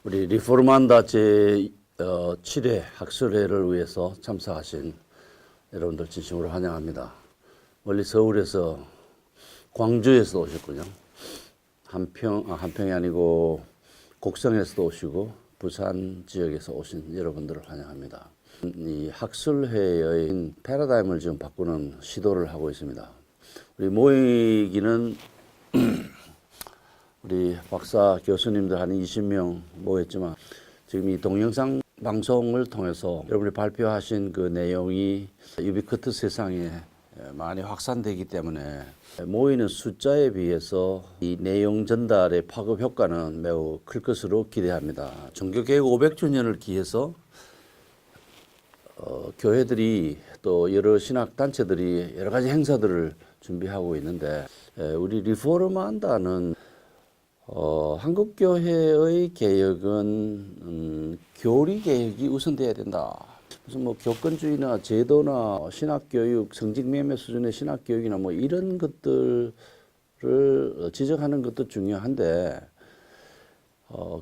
우리 리포르만다 제 7회 학술회를 위해서 참석하신 여러분들 진심으로 환영합니다. 멀리 서울에서 광주에서 오셨군요. 한평이 아니고 곡성에서도 오시고 부산 지역에서 오신 여러분들을 환영합니다. 이 학술회의 패러다임을 지금 바꾸는 시도를 하고 있습니다. 우리 모이기는 우리 박사 교수님들 한 20명 모였지만 지금 이 동영상 방송을 통해서 여러분이 발표하신 그 내용이 유비쿼트 세상에 많이 확산되기 때문에 모이는 숫자에 비해서 이 내용 전달의 파급 효과는 매우 클 것으로 기대합니다. 종교개혁 500주년을 기해서 교회들이 또 여러 신학단체들이 여러 가지 행사들을 준비하고 있는데 우리 리포르만다는 한국교회의 개혁은 교리 개혁이 우선돼야 된다. 무슨 뭐 교권주의나 제도나 신학교육, 성직매매 수준의 신학교육이나 뭐 이런 것들을 지적하는 것도 중요한데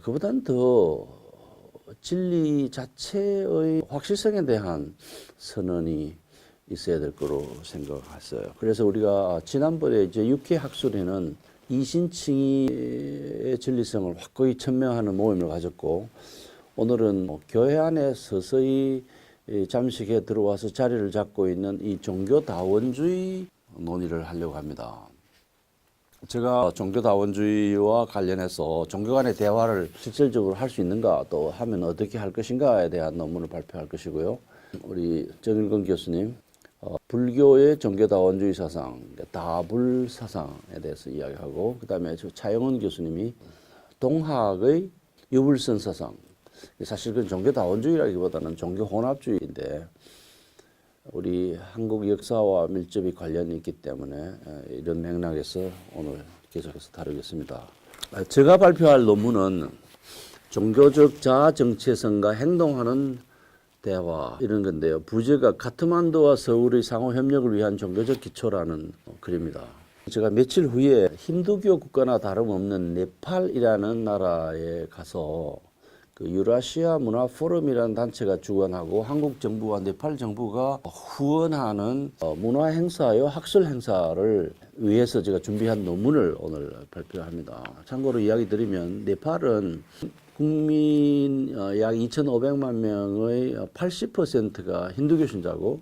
그보다는 더 진리 자체의 확실성에 대한 선언이 있어야 될 거로 생각했어요. 그래서 우리가 지난번에 이제 6회 학술회는 이신칭의의 진리성을 확고히 천명하는 모임을 가졌고 오늘은 교회 안에 서서히 잠식에 들어와서 자리를 잡고 있는 이 종교다원주의 논의를 하려고 합니다. 제가 종교다원주의와 관련해서 종교 간의 대화를 실질적으로 할 수 있는가 또 하면 어떻게 할 것인가에 대한 논문을 발표할 것이고요. 우리 정일근 교수님 불교의 종교다원주의 사상, 다불 사상에 대해서 이야기하고 그 다음에 차영원 교수님이 동학의 유불선 사상, 사실 그건 종교다원주의라기보다는 종교혼합주의인데 우리 한국 역사와 밀접히 관련이 있기 때문에 이런 맥락에서 오늘 계속해서 다루겠습니다. 제가 발표할 논문은 종교적 자아 정체성과 행동하는 대화 이런 건데요. 부제가 카트만두와 서울의 상호 협력을 위한 종교적 기초라는 글입니다. 제가 며칠 후에 힌두교 국가나 다름없는 네팔이라는 나라에 가서 그 유라시아 문화 포럼이라는 단체가 주관하고 한국 정부와 네팔 정부가 후원하는 문화 행사요 학술 행사를 위해서 제가 준비한 논문을 오늘 발표합니다. 참고로 이야기 드리면 네팔은 국민 약 2,500만 명의 80%가 힌두교 신자고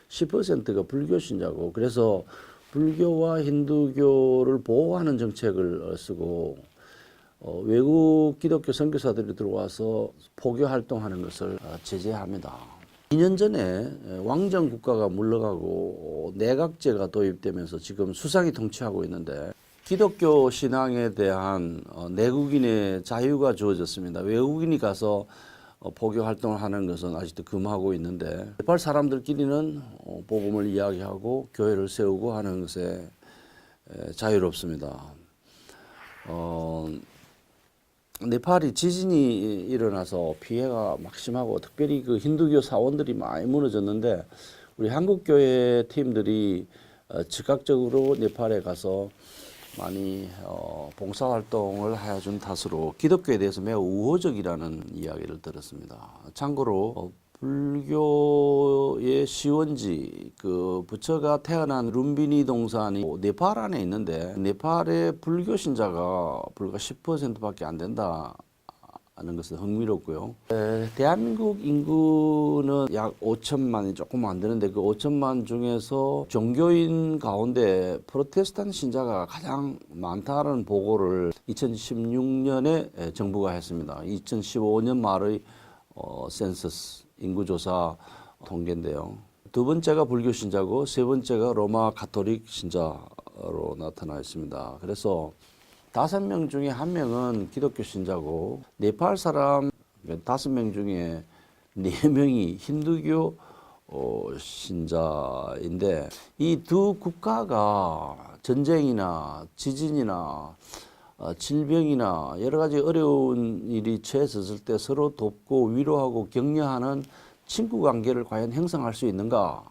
10%가 불교 신자고 그래서 불교와 힌두교를 보호하는 정책을 쓰고 외국 기독교 선교사들이 들어와서 포교 활동하는 것을 제재합니다. 2년 전에 왕정 국가가 물러가고 내각제가 도입되면서 지금 수상이 통치하고 있는데 기독교 신앙에 대한 내국인의 자유가 주어졌습니다. 외국인이 가서 포교 활동을 하는 것은 아직도 금하고 있는데 네팔 사람들끼리는 복음을 이야기하고 교회를 세우고 하는 것에 자유롭습니다. 네팔이 지진이 일어나서 피해가 막심하고 특별히 그 힌두교 사원들이 많이 무너졌는데 우리 한국교회 팀들이 즉각적으로 네팔에 가서 많이 봉사활동을 해준 탓으로 기독교에 대해서 매우 우호적이라는 이야기를 들었습니다. 참고로 불교의 시원지 그 부처가 태어난 룸비니 동산이 네팔 안에 있는데 네팔의 불교 신자가 불과 10%밖에 안 된다. 하는 것은 흥미롭고요. 대한민국 인구는 약 5천만이 조금 안 되는데 그 5천만 중에서 종교인 가운데 프로테스탄트 신자가 가장 많다는 보고를 2016년에 정부가 했습니다. 2015년 말의 센서스 인구조사 통계인데요. 두 번째가 불교 신자고 세 번째가 로마 가톨릭 신자로 나타나 있습니다. 그래서 5명 중에 1명은 기독교 신자고 네팔 사람 5명 중에 4명이 힌두교 신자인데 이 두 국가가 전쟁이나 지진이나 질병이나 여러 가지 어려운 일이 처했을 때 서로 돕고 위로하고 격려하는 친구 관계를 과연 형성할 수 있는가?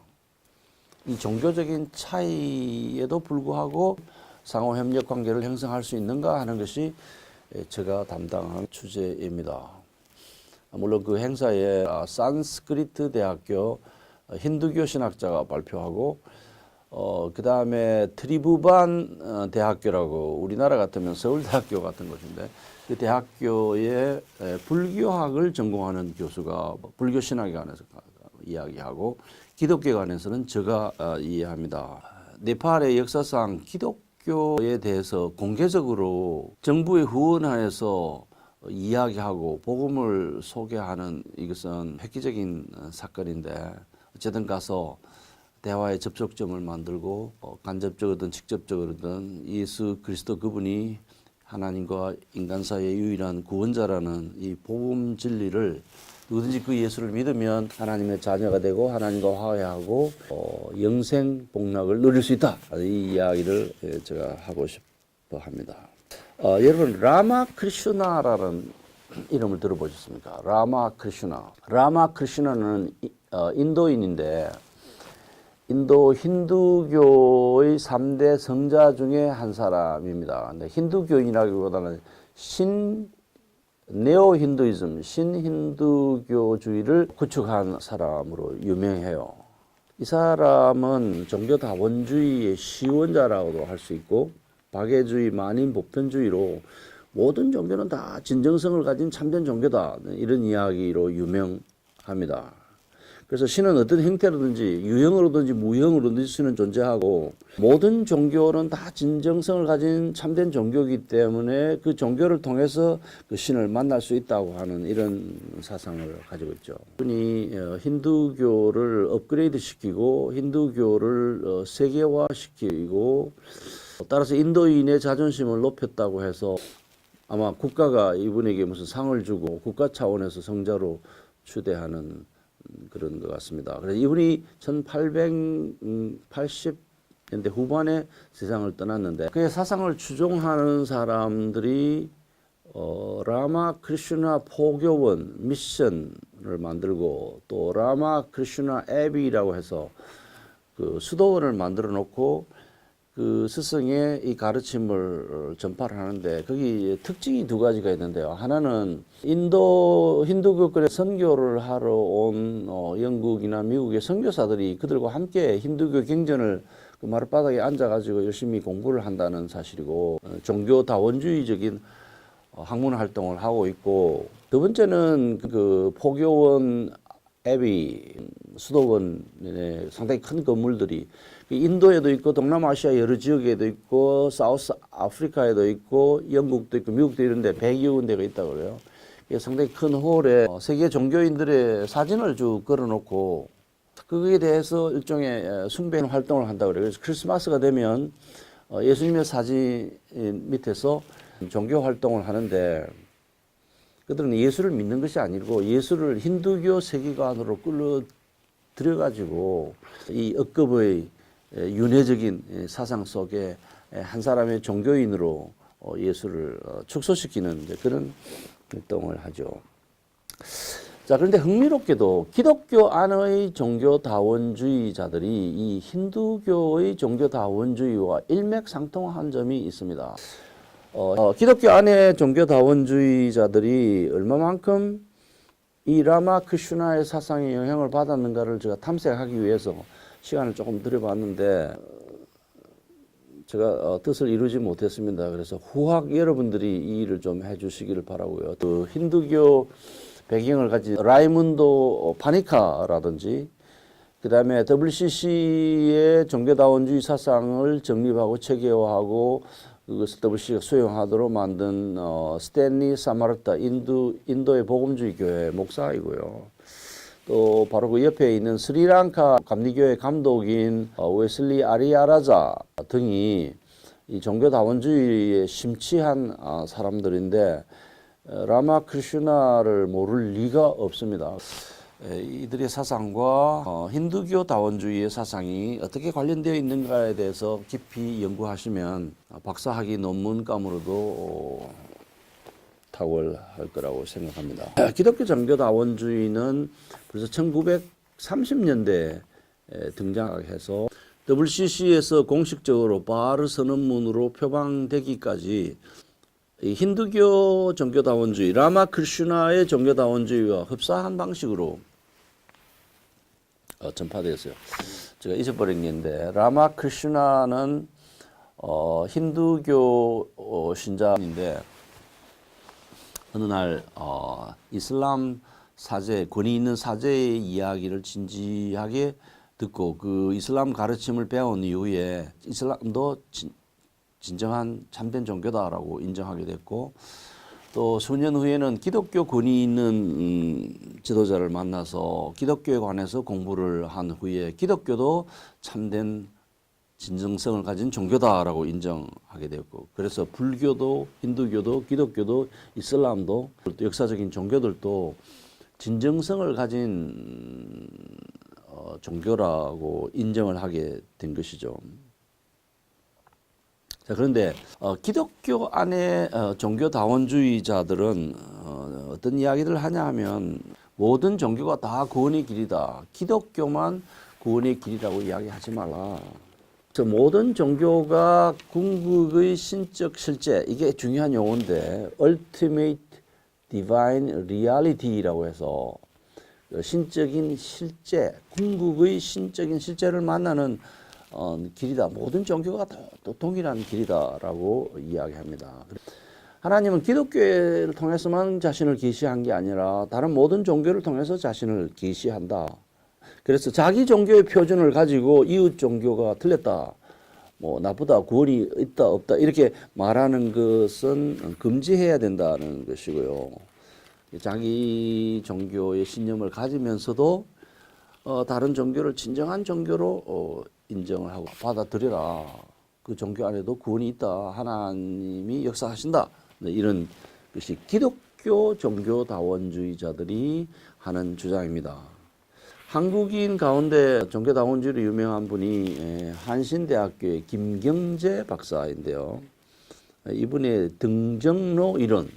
이 종교적인 차이에도 불구하고 상호 협력 관계를 형성할 수 있는가 하는 것이 제가 담당한 주제입니다. 물론 그 행사에 산스크리트 대학교 힌두교 신학자가 발표하고 그 다음에 트리부반 대학교라고 우리나라 같으면 서울대학교 같은 곳인데 그 대학교에 불교학을 전공하는 교수가 불교 신학에 관해서 이야기하고 기독교에 관해서는 제가 이해합니다. 네팔의 역사상 기독교에 대해서 공개적으로 정부에 후원하여서 이야기하고 복음을 소개하는 이것은 획기적인 사건인데 어쨌든 가서 대화의 접촉점을 만들고 간접적이든 직접적이든 예수 그리스도 그분이 하나님과 인간 사이의 유일한 구원자라는 이 복음 진리를 누구든지 그 예수를 믿으면 하나님의 자녀가 되고 하나님과 화해하고 영생 복락을 누릴 수 있다. 이 이야기를 제가 하고 싶어 합니다. 여러분 라마크리슈나라는 이름을 들어보셨습니까? 라마크리슈나. 라마크리슈나는 인도인인데 인도 힌두교의 3대 성자 중에 한 사람입니다. 근데 힌두교인이라기보다는 네오 힌두이즘, 신힌두교주의를 구축한 사람으로 유명해요. 이 사람은 종교 다원주의의 시원자라고도 할 수 있고 박애주의, 만인 보편주의로 모든 종교는 다 진정성을 가진 참된 종교다. 이런 이야기로 유명합니다. 그래서 신은 어떤 형태로든지 유형으로든지 무형으로든지 신은 존재하고 모든 종교는 다 진정성을 가진 참된 종교이기 때문에 그 종교를 통해서 그 신을 만날 수 있다고 하는 이런 사상을 가지고 있죠. 그분이 힌두교를 업그레이드 시키고 힌두교를 세계화시키고 따라서 인도인의 자존심을 높였다고 해서 아마 국가가 이분에게 무슨 상을 주고 국가 차원에서 성자로 추대하는 그런 것 같습니다. 그래서 이분이 1880년대 후반에 세상을 떠났는데 그의 사상을 추종하는 사람들이 라마크리슈나 포교원 미션을 만들고 또 라마크리슈나 애비라고 해서 그 수도원을 만들어 놓고 그 스승의 이 가르침을 전파를 하는데 거기 특징이 두 가지가 있는데요. 하나는 인도 힌두교권의 선교를 하러 온 영국이나 미국의 선교사들이 그들과 함께 힌두교 경전을 그 마룻바닥에 앉아가지고 열심히 공부를 한다는 사실이고 종교 다원주의적인 학문 활동을 하고 있고 두 번째는 그 포교원 애비 수도원에 상당히 큰 건물들이 인도에도 있고 동남아시아 여러 지역에도 있고 사우스 아프리카에도 있고 영국도 있고 미국도 이런데 100여 군데가 있다고 그래요. 이게 상당히 큰 홀에 세계 종교인들의 사진을 쭉 걸어놓고 거기에 대해서 일종의 숭배 활동을 한다고 그래요. 그래서 크리스마스가 되면 예수님의 사진 밑에서 종교 활동을 하는데 그들은 예수를 믿는 것이 아니고 예수를 힌두교 세계관으로 끌어들여가지고 이 억급의 윤회적인 사상 속에 한 사람의 종교인으로 예수를 축소시키는 그런 활동을 하죠. 자, 그런데 흥미롭게도 기독교 안의 종교다원주의자들이 이 힌두교의 종교다원주의와 일맥상통한 점이 있습니다. 기독교 안의 종교다원주의자들이 얼마만큼 이 라마크리슈나의 사상에 영향을 받았는가를 제가 탐색하기 위해서 시간을 조금 들여봤는데 제가 뜻을 이루지 못했습니다. 그래서 후학 여러분들이 이 일을 좀 해주시기를 바라고요. 그 힌두교 배경을 가진 라이문도 파니카라든지 그 다음에 WCC의 종교다원주의 사상을 정립하고 체계화하고 그것을 WCC가 수용하도록 만든 스탠리 사마르타 인도의 복음주의 교회 목사이고요. 또 바로 그 옆에 있는 스리랑카 감리교회 감독인 웨슬리 아리아라자 등이 이 종교다원주의에 심취한 사람들인데 라마크리슈나를 모를 리가 없습니다. 이들의 사상과 힌두교 다원주의의 사상이 어떻게 관련되어 있는가에 대해서 깊이 연구하시면 박사학위 논문감으로도 탁월할 거라고 생각합니다. 기독교 종교 다원주의는 벌써 1930년대에 등장해서 WCC에서 공식적으로 바르 선언문으로 표방되기까지 이 힌두교 종교다원주의, 라마크리슈나의 종교다원주의와 흡사한 방식으로 전파되었어요. 제가 잊어버린 게 있는데 라마크리슈나는 힌두교 신자인데 어느 날 이슬람 사제, 권위 있는 사제의 이야기를 진지하게 듣고 그 이슬람 가르침을 배운 이후에 이슬람도 진정한 참된 종교다라고 인정하게 됐고, 또 수년 후에는 기독교 권위 있는 지도자를 만나서 기독교에 관해서 공부를 한 후에 기독교도 참된 진정성을 가진 종교다라고 인정하게 되었고, 그래서 불교도 힌두교도 기독교도 이슬람도 또 역사적인 종교들도 진정성을 가진 종교라고 인정을 하게 된 것이죠. 자, 그런데 기독교 안에 종교다원주의자들은 어떤 이야기를 하냐 하면 모든 종교가 다 구원의 길이다. 기독교만 구원의 길이라고 이야기하지 말라. 모든 종교가 궁극의 신적 실제, 이게 중요한 용어인데 Ultimate Divine Reality라고 해서 신적인 실제, 궁극의 신적인 실제를 만나는 길이다. 모든 종교가 또 동일한 길이다라고 이야기합니다. 하나님은 기독교를 통해서만 자신을 계시한 게 아니라 다른 모든 종교를 통해서 자신을 계시한다. 그래서 자기 종교의 표준을 가지고 이웃 종교가 틀렸다, 뭐 나쁘다, 구원이 있다 없다 이렇게 말하는 것은 금지해야 된다는 것이고요. 자기 종교의 신념을 가지면서도 다른 종교를 진정한 종교로 인정을 하고 받아들여라. 그 종교 안에도 구원이 있다. 하나님이 역사하신다. 이런 것이 기독교 종교다원주의자들이 하는 주장입니다. 한국인 가운데 종교다원주의로 유명한 분이 한신대학교의 김경재 박사인데요. 이분의 등정로 이론으로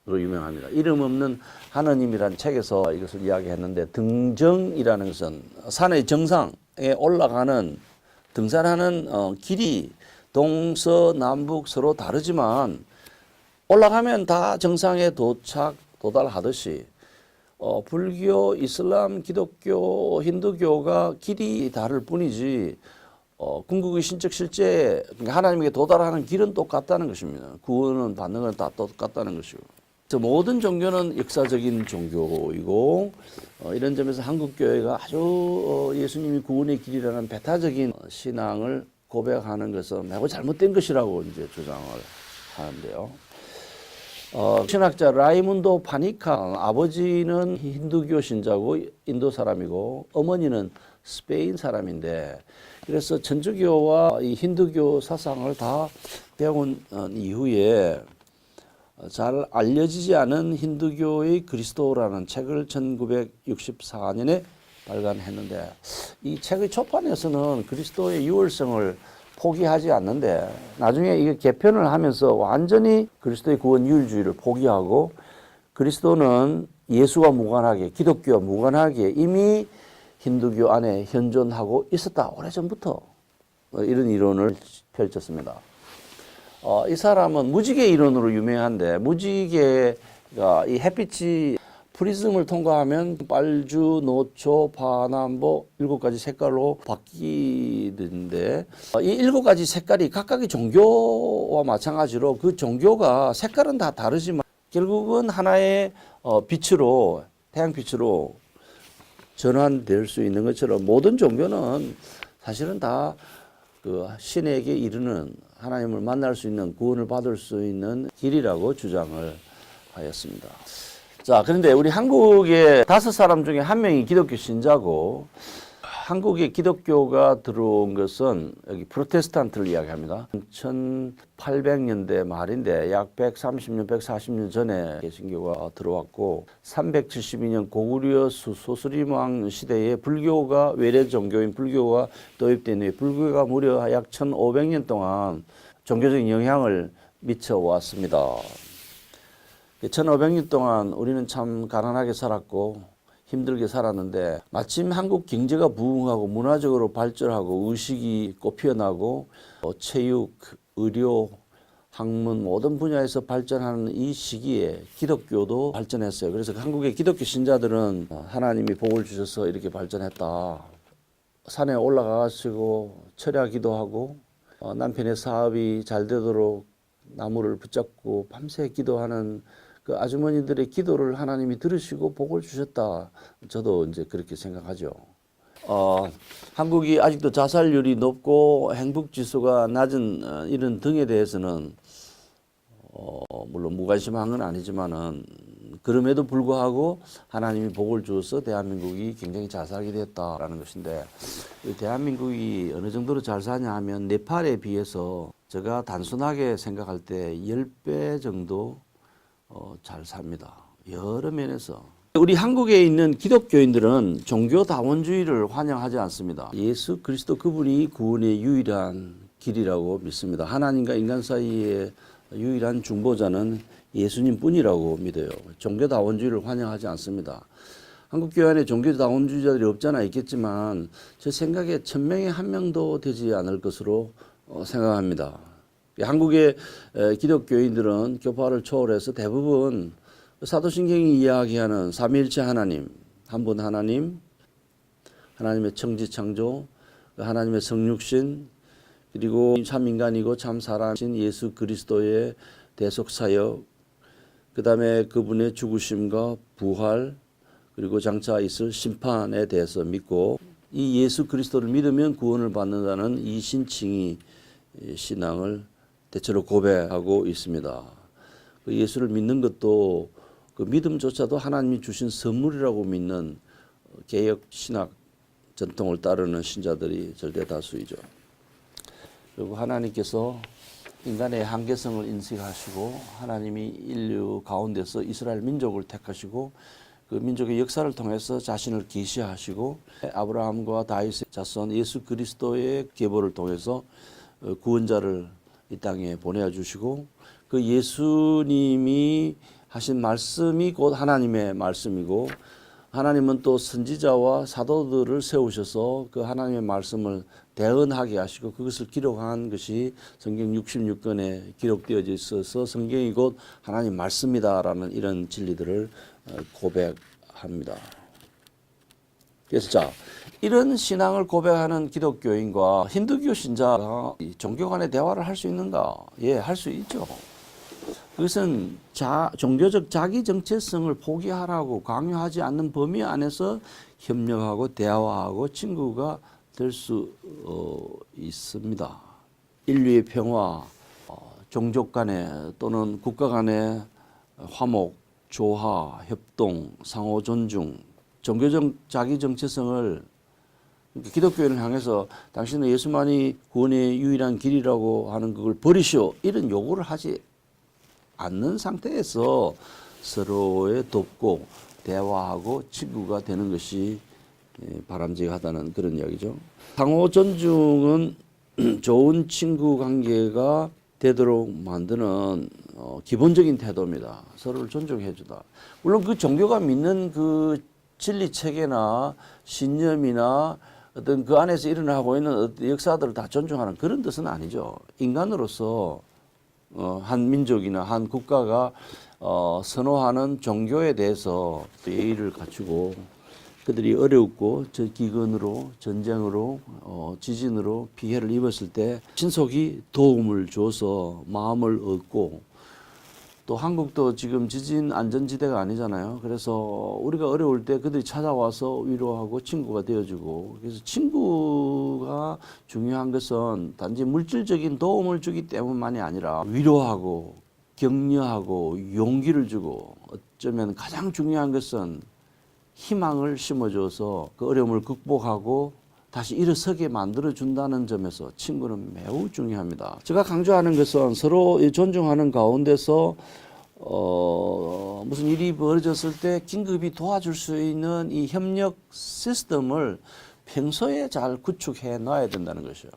유명합니다. 이름 없는 하느님이라는 책에서 이것을 이야기했는데, 등정이라는 것은 산의 정상에 올라가는 등산하는 길이 동서남북 서로 다르지만 올라가면 다 정상에 도달하듯이 불교, 이슬람, 기독교, 힌두교가 길이 다를 뿐이지 궁극의 신적 실제, 하나님에게 도달하는 길은 똑같다는 것입니다. 구원은 받는 건 다 똑같다는 것이고, 모든 종교는 역사적인 종교이고 이런 점에서 한국교회가 아주 예수님이 구원의 길이라는 배타적인 신앙을 고백하는 것은 매우 잘못된 것이라고 이제 주장을 하는데요. 신학자 라이문도 파니카, 아버지는 힌두교 신자고 인도 사람이고 어머니는 스페인 사람인데, 그래서 천주교와 이 힌두교 사상을 다 배운 이후에 잘 알려지지 않은 힌두교의 그리스도라는 책을 1964년에 발간했는데, 이 책의 초판에서는 그리스도의 유월성을 포기하지 않는데 나중에 이게 개편을 하면서 완전히 그리스도의 구원 유일주의를 포기하고 그리스도는 예수와 무관하게, 기독교와 무관하게 이미 힌두교 안에 현존하고 있었다, 오래전부터. 이런 이론을 펼쳤습니다. 이 사람은 무지개 이론으로 유명한데, 무지개가 이 햇빛이 프리즘을 통과하면 빨주, 노초, 파남보 7가지 색깔로 바뀌는데, 이 7가지 색깔이 각각의 종교와 마찬가지로 그 종교가 색깔은 다 다르지만 결국은 하나의 빛으로, 태양빛으로 전환될 수 있는 것처럼 모든 종교는 사실은 다 그 신에게 이르는, 하나님을 만날 수 있는, 구원을 받을 수 있는 길이라고 주장을 하였습니다. 자, 그런데 우리 한국의 5사람 중에 1명이 기독교 신자고, 한국에 기독교가 들어온 것은 여기 프로테스탄트를 이야기합니다. 1800년대 말인데 약 130년, 140년 전에 개신교가 들어왔고, 372년 고구려 소스림왕 시대에 불교가, 외래 종교인 불교가 도입된 후에 불교가 무려 약 1500년 동안 종교적인 영향을 미쳐왔습니다. 1500년 동안 우리는 참 가난하게 살았고 힘들게 살았는데, 마침 한국 경제가 부흥하고 문화적으로 발전하고 의식이 꽃피어나고 체육, 의료, 학문 모든 분야에서 발전하는 이 시기에 기독교도 발전했어요. 그래서 한국의 기독교 신자들은 하나님이 복을 주셔서 이렇게 발전했다. 산에 올라가가지고 철야 기도하고 남편의 사업이 잘 되도록 나무를 붙잡고 밤새 기도하는 그 아주머니들의 기도를 하나님이 들으시고 복을 주셨다. 저도 이제 그렇게 생각하죠. 한국이 아직도 자살률이 높고 행복지수가 낮은 이런 등에 대해서는 물론 무관심한 건 아니지만은 그럼에도 불구하고 하나님이 복을 주어서 대한민국이 굉장히 잘 살게 됐다라는 것인데, 대한민국이 어느 정도로 잘 사냐 하면 네팔에 비해서 제가 단순하게 생각할 때 10배 정도 잘 삽니다. 여러 면에서. 우리 한국에 있는 기독교인들은 종교다원주의를 환영하지 않습니다. 예수 그리스도 그분이 구원의 유일한 길이라고 믿습니다. 하나님과 인간 사이에 유일한 중보자는 예수님 뿐이라고 믿어요. 종교다원주의를 환영하지 않습니다. 한국교회 안에 종교다원주의자들이 없잖아 있겠지만 제 생각에 1000명에 1명도 되지 않을 것으로 생각합니다. 한국의 기독교인들은 교파를 초월해서 대부분 사도신경이 이야기하는 삼위일체 하나님, 한 분 하나님, 하나님의 천지창조, 하나님의 성육신, 그리고 참 인간이고 참 사람이신 예수 그리스도의 대속사역, 그 다음에 그분의 죽으심과 부활, 그리고 장차 있을 심판에 대해서 믿고, 이 예수 그리스도를 믿으면 구원을 받는다는 이 신칭의 신앙을 대체로 고백하고 있습니다. 그 예수를 믿는 것도 그 믿음조차도 하나님이 주신 선물이라고 믿는 개혁 신학 전통을 따르는 신자들이 절대 다수이죠. 그리고 하나님께서 인간의 한계성을 인식하시고 하나님이 인류 가운데서 이스라엘 민족을 택하시고 그 민족의 역사를 통해서 자신을 계시하시고 아브라함과 다윗의 자손 예수 그리스도의 계보를 통해서 구원자를 이 땅에 보내주시고, 그 예수님이 하신 말씀이 곧 하나님의 말씀이고, 하나님은 또 선지자와 사도들을 세우셔서 그 하나님의 말씀을 대언하게 하시고 그것을 기록한 것이 성경 66권에 기록되어져 있어서 성경이 곧 하나님 말씀이다라는 이런 진리들을 고백합니다. 그래서 자, 이런 신앙을 고백하는 기독교인과 힌두교 신자가 종교 간의 대화를 할 수 있는가? 예, 할 수 있죠. 그것은 종교적 자기 정체성을 포기하라고 강요하지 않는 범위 안에서 협력하고 대화하고 친구가 될 수 있습니다. 인류의 평화, 종족 간의 또는 국가 간의 화목, 조화, 협동, 상호 존중, 종교적 자기 정체성을 기독교인을 향해서 당신은 예수만이 구원의 유일한 길이라고 하는 그걸 버리시오, 이런 요구를 하지 않는 상태에서 서로의 돕고 대화하고 친구가 되는 것이 바람직하다는 그런 이야기죠. 상호 존중은 좋은 친구 관계가 되도록 만드는 기본적인 태도입니다. 서로를 존중해 주다. 물론 그 종교가 믿는 그 진리 체계나 신념이나 어떤 그 안에서 일어나고 있는 어떤 역사들을 다 존중하는 그런 뜻은 아니죠. 인간으로서 한 민족이나 한 국가가 선호하는 종교에 대해서 예의를 갖추고 그들이 어렵고 기근으로 전쟁으로 지진으로 피해를 입었을 때 신속히 도움을 줘서 마음을 얻고, 또 한국도 지금 지진 안전지대가 아니잖아요. 그래서 우리가 어려울 때 그들이 찾아와서 위로하고 친구가 되어주고, 그래서 친구가 중요한 것은 단지 물질적인 도움을 주기 때문만이 아니라 위로하고 격려하고 용기를 주고, 어쩌면 가장 중요한 것은 희망을 심어줘서 그 어려움을 극복하고 다시 일어서게 만들어준다는 점에서 친구는 매우 중요합니다. 제가 강조하는 것은 서로 존중하는 가운데서 무슨 일이 벌어졌을 때 긴급히 도와줄 수 있는 이 협력 시스템을 평소에 잘 구축해 놔야 된다는 것이요.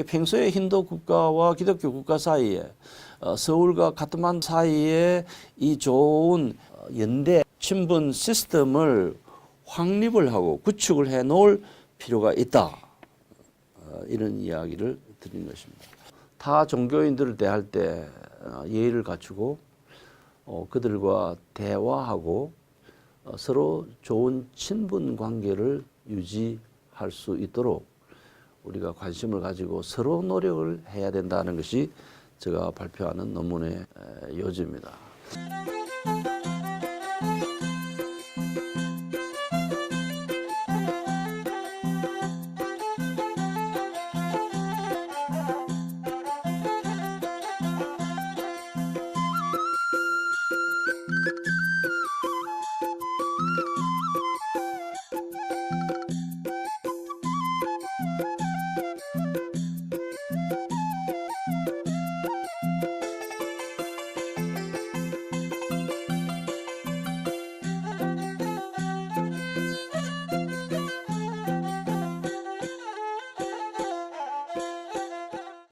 평소에 힌두 국가와 기독교 국가 사이에 서울과 카트만두 사이에 이 좋은 연대 친분 시스템을 확립을 하고 구축을 해 놓을 필요가 있다. 이런 이야기를 드린 것입니다. 타 종교인들을 대할 때 예의를 갖추고 그들과 대화하고 서로 좋은 친분 관계를 유지할 수 있도록 우리가 관심을 가지고 서로 노력을 해야 된다는 것이 제가 발표하는 논문의 요지입니다.